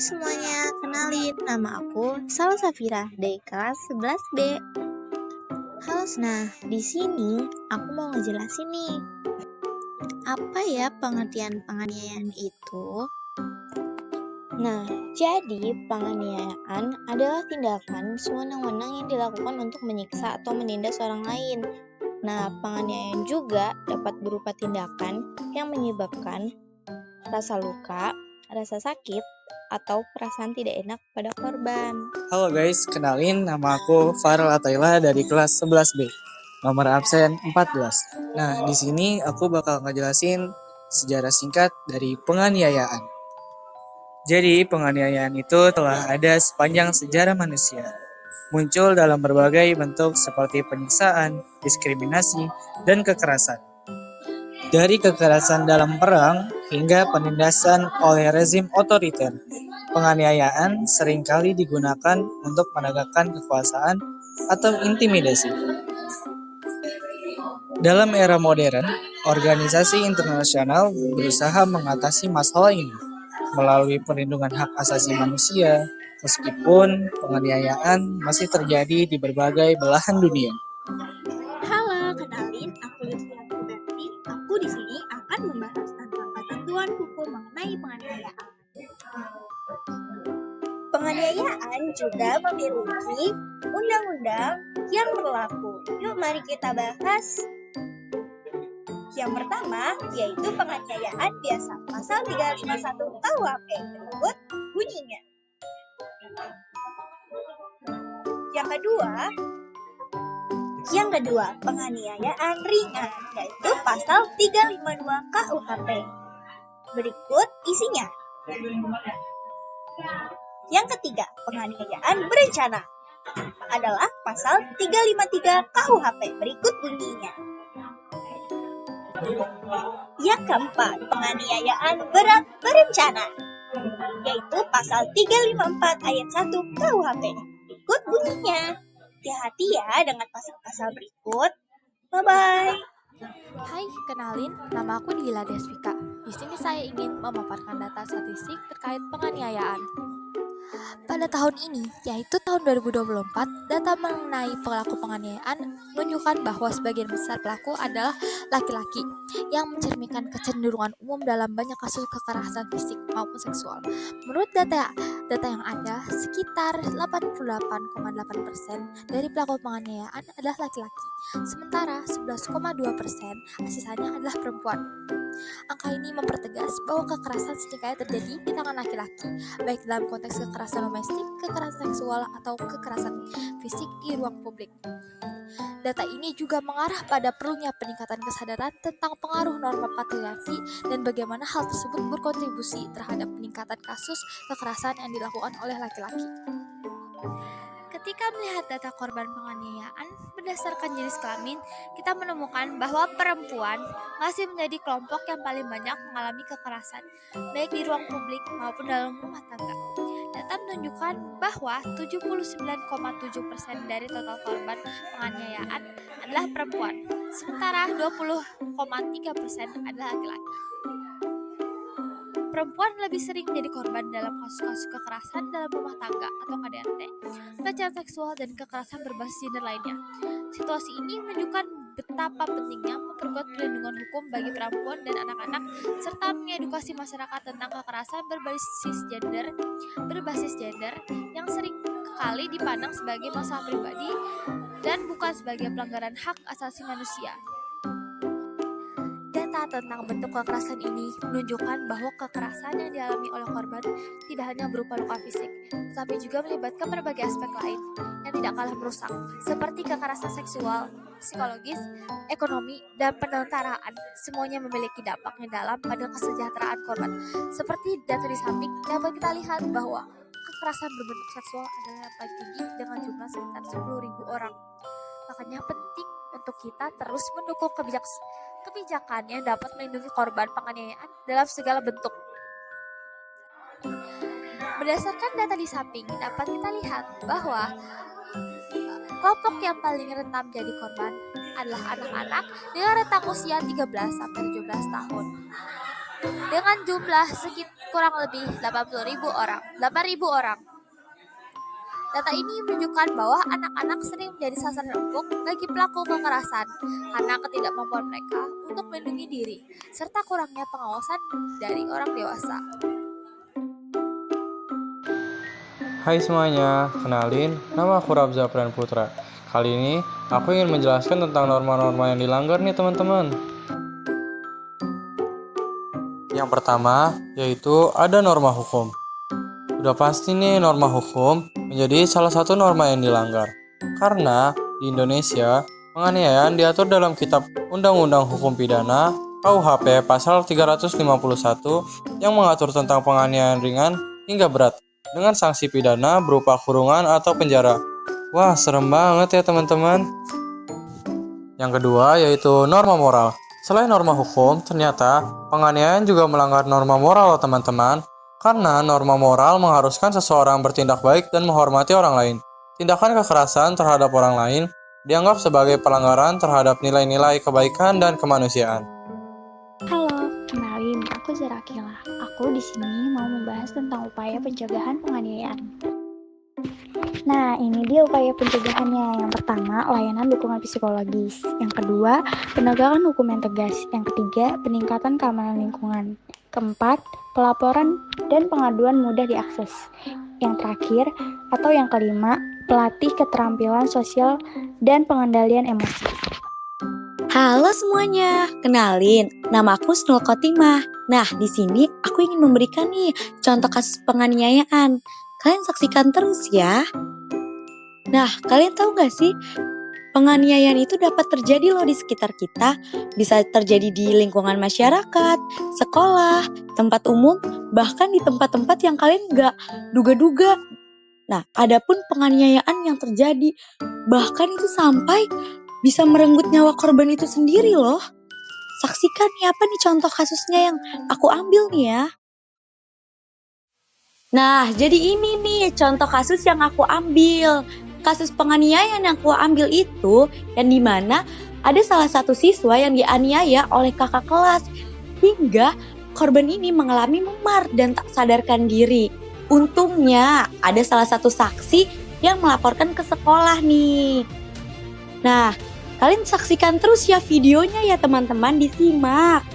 semuanya, kenalin nama aku Salwa Safira dari kelas 11B. Halo, nah di sini aku mau ngejelasin nih, apa ya pengertian penganiayaan itu? Nah, jadi penganiayaan adalah tindakan sewenang-wenang yang dilakukan untuk menyiksa atau menindas orang lain. Nah, penganiayaan juga dapat berupa tindakan yang menyebabkan rasa luka, rasa sakit, atau perasaan tidak enak pada korban. Halo guys, kenalin nama aku Farel Ataila dari kelas 11B, nomor absen 14. Nah, di sini aku bakal ngejelasin sejarah singkat dari penganiayaan. Jadi, penganiayaan itu telah ada sepanjang sejarah manusia. Muncul dalam berbagai bentuk seperti penyiksaan, diskriminasi, dan kekerasan. Dari kekerasan dalam perang hingga penindasan oleh rezim otoriter, penganiayaan seringkali digunakan untuk menegakkan kekuasaan atau intimidasi. Dalam era modern, organisasi internasional berusaha mengatasi masalah ini melalui perlindungan hak asasi manusia, meskipun penganiayaan masih terjadi di berbagai belahan dunia. Halo, kenalin aku Lutfi Berti. Aku di sini akan membahas tentang ketentuan hukum mengenai penganiayaan. Penganiayaan juga memiliki undang-undang yang berlaku. Yuk mari kita bahas. Yang pertama yaitu penganiayaan biasa, pasal 351 KUHP. Berikut bunyinya. Yang kedua, penganiayaan ringan, yaitu pasal 352 KUHP. Berikut isinya. Yang ketiga, penganiayaan berencana adalah pasal 353 KUHP. Berikut bunyinya. Yang keempat, penganiayaan berat berencana, yaitu pasal 354 ayat 1 KUHP. Berikut bunyinya. Hati-hati ya dengan pasal-pasal berikut. Bye-bye. Hai, kenalin, nama aku Dila Desvika. Di sini saya ingin memaparkan data statistik terkait penganiayaan. Pada tahun ini, yaitu tahun 2024, data mengenai pelaku penganiayaan menunjukkan bahwa sebagian besar pelaku adalah laki-laki yang mencerminkan kecenderungan umum dalam banyak kasus kekerasan fisik maupun seksual. Menurut data yang ada, sekitar 88,8% dari pelaku penganiayaan adalah laki-laki, sementara 11,2% sisanya adalah perempuan. Angka ini mempertegas bahwa kekerasan seringkali terjadi di tangan laki-laki, baik dalam konteks kekerasan domestik, kekerasan seksual, atau kekerasan fisik di ruang publik. Data ini juga mengarah pada perlunya peningkatan kesadaran tentang pengaruh norma patriarki dan bagaimana hal tersebut berkontribusi terhadap peningkatan kasus kekerasan yang dilakukan oleh laki-laki. Ketika melihat data korban penganiayaan berdasarkan jenis kelamin, kita menemukan bahwa perempuan masih menjadi kelompok yang paling banyak mengalami kekerasan, baik di ruang publik maupun dalam rumah tangga. Data menunjukkan bahwa 79,7% dari total korban penganiayaan adalah perempuan, sementara 20,3% adalah laki-laki. Perempuan lebih sering menjadi korban dalam kasus-kasus kekerasan dalam rumah tangga atau KDRT, pelecehan seksual, dan kekerasan berbasis gender lainnya. Situasi ini menunjukkan betapa pentingnya memperkuat perlindungan hukum bagi perempuan dan anak-anak, serta mengedukasi masyarakat tentang kekerasan berbasis gender yang sering kali dipandang sebagai masalah pribadi dan bukan sebagai pelanggaran hak asasi manusia. Data tentang bentuk kekerasan ini menunjukkan bahwa kekerasan yang dialami oleh korban tidak hanya berupa luka fisik, tetapi juga melibatkan berbagai aspek lain yang tidak kalah merusak, seperti kekerasan seksual, psikologis, ekonomi, dan penetaraan. Semuanya memiliki dampak yang dalam pada kesejahteraan korban. Seperti data di samping, dapat kita lihat bahwa kekerasan berbentuk seksual adalah yang paling tinggi dengan jumlah sekitar 10.000 orang. Makanya penting untuk kita terus mendukung kebijakan yang dapat melindungi korban penganiayaan dalam segala bentuk. Berdasarkan data di samping, dapat kita lihat bahwa kelompok yang paling rentan menjadi korban adalah anak-anak dengan rentang usia 13-17 tahun. dengan jumlah kurang lebih 8.000 orang. Data ini menunjukkan bahwa anak-anak sering menjadi sasaran empuk bagi pelaku kekerasan karena ketidakmampuan mereka untuk melindungi diri, serta kurangnya pengawasan dari orang dewasa. Hai semuanya, kenalin, nama aku Rabza Pran Putra. Kali ini, aku ingin menjelaskan tentang norma-norma yang dilanggar nih teman-teman. Yang pertama, yaitu ada norma hukum. Udah pasti nih norma hukum menjadi salah satu norma yang dilanggar. Karena di Indonesia, penganiayaan diatur dalam Kitab Undang-Undang Hukum Pidana KUHP pasal 351 yang mengatur tentang penganiayaan ringan hingga berat dengan sanksi pidana berupa kurungan atau penjara. Wah, serem banget ya teman-teman. Yang kedua yaitu norma moral. Selain norma hukum, ternyata penganiayaan juga melanggar norma moral loh teman-teman. Karena norma moral mengharuskan seseorang bertindak baik dan menghormati orang lain. Tindakan kekerasan terhadap orang lain dianggap sebagai pelanggaran terhadap nilai-nilai kebaikan dan kemanusiaan. Halo, kenalin, aku Zarakila. Aku di sini mau membahas tentang upaya pencegahan penganiayaan. Nah, ini dia upaya pencegahannya. Yang pertama, layanan dukungan psikologis. Yang kedua, penegakan hukum yang tegas. Yang ketiga, peningkatan keamanan lingkungan. Keempat, pelaporan dan pengaduan mudah diakses. Yang terakhir, atau yang kelima, pelatih keterampilan sosial dan pengendalian emosi. Halo semuanya, kenalin, nama aku Snul Khotimah. Nah, di sini aku ingin memberikan nih contoh kasus penganiayaan. Kalian saksikan terus ya. Nah, kalian tahu gak sih, penganiayaan itu dapat terjadi loh di sekitar kita. Bisa terjadi di lingkungan masyarakat, sekolah, tempat umum, bahkan di tempat-tempat yang kalian gak duga-duga. Nah, adapun penganiayaan yang terjadi, bahkan itu sampai bisa merenggut nyawa korban itu sendiri loh. Saksikan nih apa nih contoh kasusnya yang aku ambil nih ya. Nah, jadi ini nih contoh kasus yang aku ambil. Kasus penganiayaan yang aku ambil itu yang dimana ada salah satu siswa yang dianiaya oleh kakak kelas hingga korban ini mengalami memar dan tak sadarkan diri. Untungnya ada salah satu saksi yang melaporkan ke sekolah nih. Nah, kalian saksikan terus ya videonya ya teman-teman, disimak.